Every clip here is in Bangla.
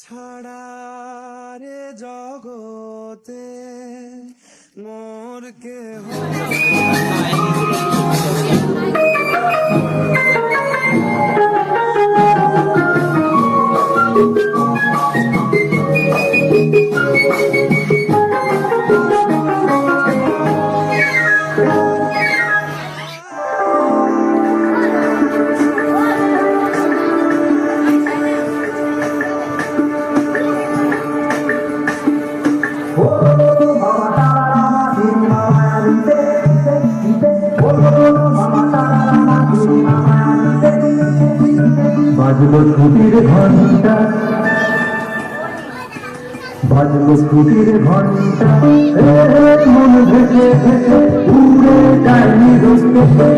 ছাড়া রে জগতে মোর কেহ বাজলো ছুটির ঘন্টা, বাজলো ছুটির ঘন্টা, মন ভেসে ভেসে উড়ে যায়নি রোদে।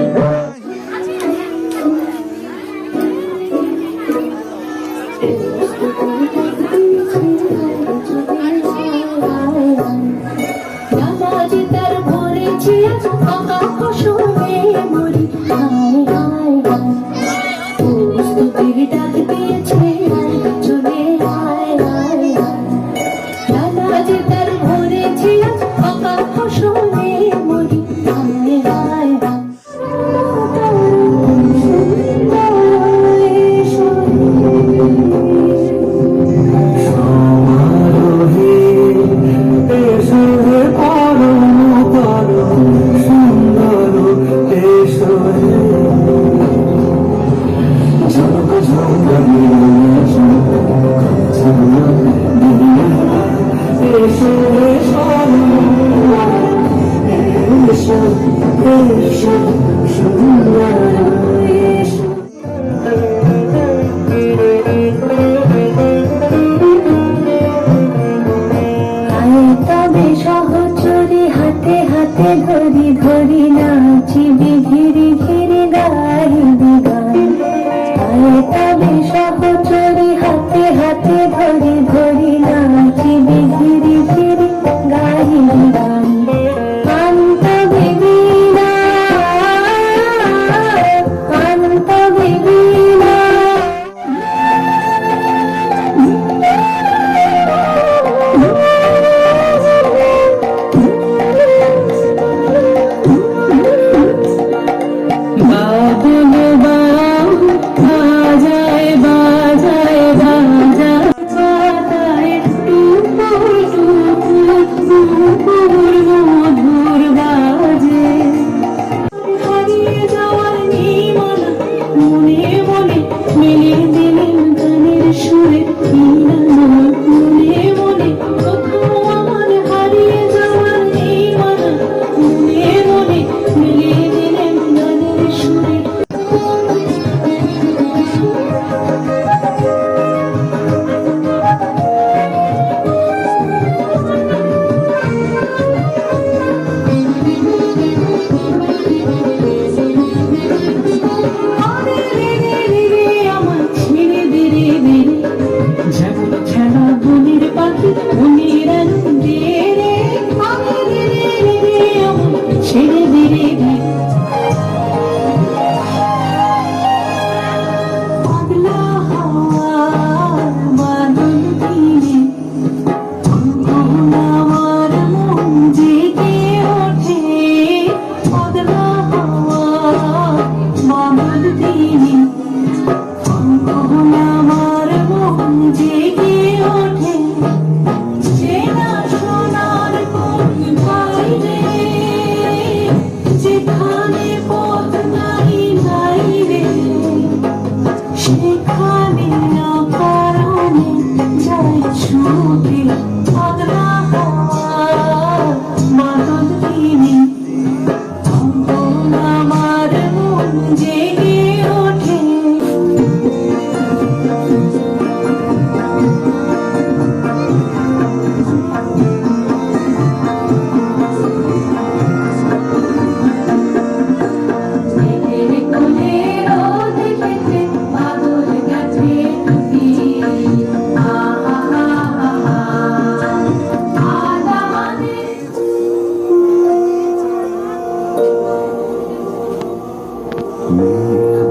ধরি ধরি নাচিবি ঘিরি ঘিরি গাইবি গান, তবে সহচরি হাতে হাতে ধরি ধরি নাচিবি ঘিরি ঘিরি গাইবি গান। কান্ত বিবিনা কান্ত বিবিনা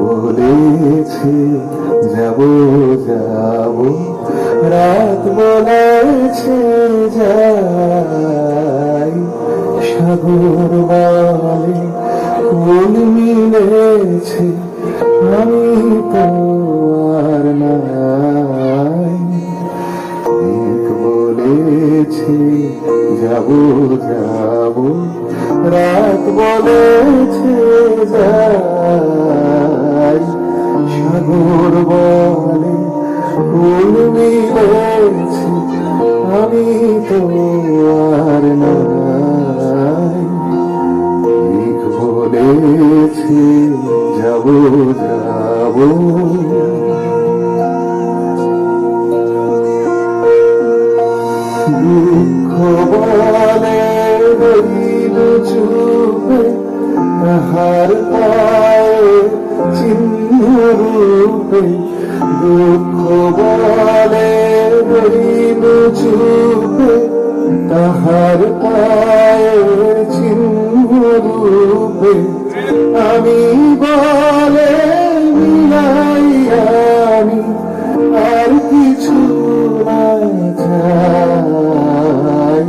বলেছে যাব যাব রাত বলেছে যাই, সাগর বলে কোন মিলেছে, আমি তো আর নাই। মেঘ বলেছে যাবো যাবো, রাত বলেছে যাই, সাগর বলে কোন মিলেছে, আমি তো আর নাই। মেঘ বলেছে যাবো যাবো, দুঃখ বলে রইল চুপে, তাহার পায়ে চিহ্ন রূপে। দুঃখ বলে রইল চুপে, তাহার পায়ে চিহ্ন রূপে। আমি বলে মিলাই আমি আর কিছু না চাই।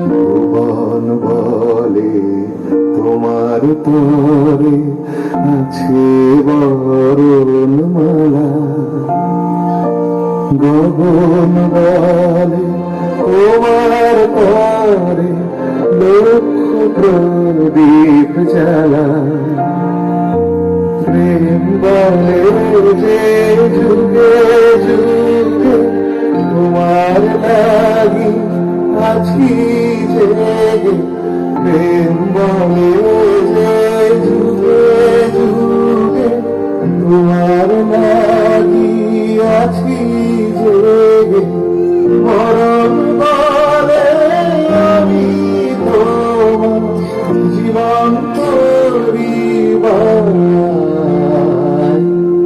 ভুবন বলে তোমার তরে আছে বরণ মালা, গগন বলে তোমার তরে লক্ষ প্রদীপ জ্বালা। প্রেম বলে যে যুগে যুগে তোমার লাগি আছি জেগে। প্রেম বলে যে যুগে যুগে তোমার লাগি আছি জেগে। মরণ বলে আমি তোমার জীবন করিবার।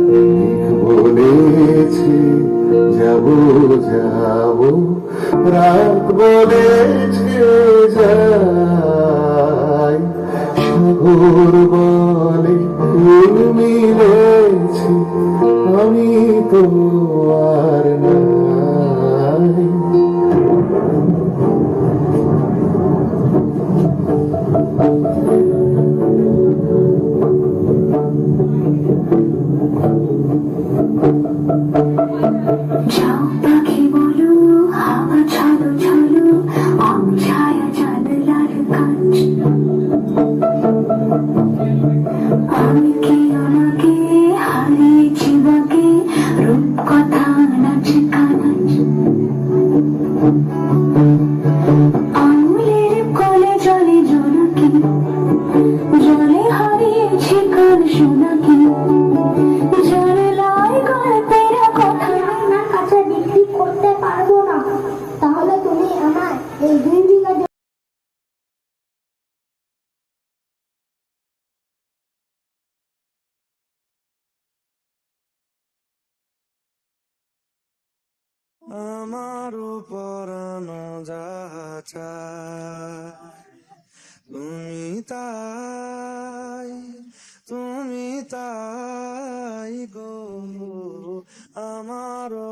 মেঘ বলেছে যাবো যাবো, রাত বলেছে যাই, সাগর বলে ফুল মিলেছে, আমি তো আর নাই। যাও পাখি বলো, হাওয়া ছলো ছলো, ছায়া জানলার কাজ। আমি কি আমাকে হারিয়েছি বাকে, রূপ কথা নাচ কানাচ। আঙুলের কোলে জলে জোনাকি, জলে হারিয়েছি কান শোনাকি। জানলায় গল্পের কথা আপনার কাছে বিক্রি করতে পারবো না, তাহলে তুমি আমার এই 2 বিঘা আমারও পরানো যাহা চায়, তুমি তাই গো। আমারও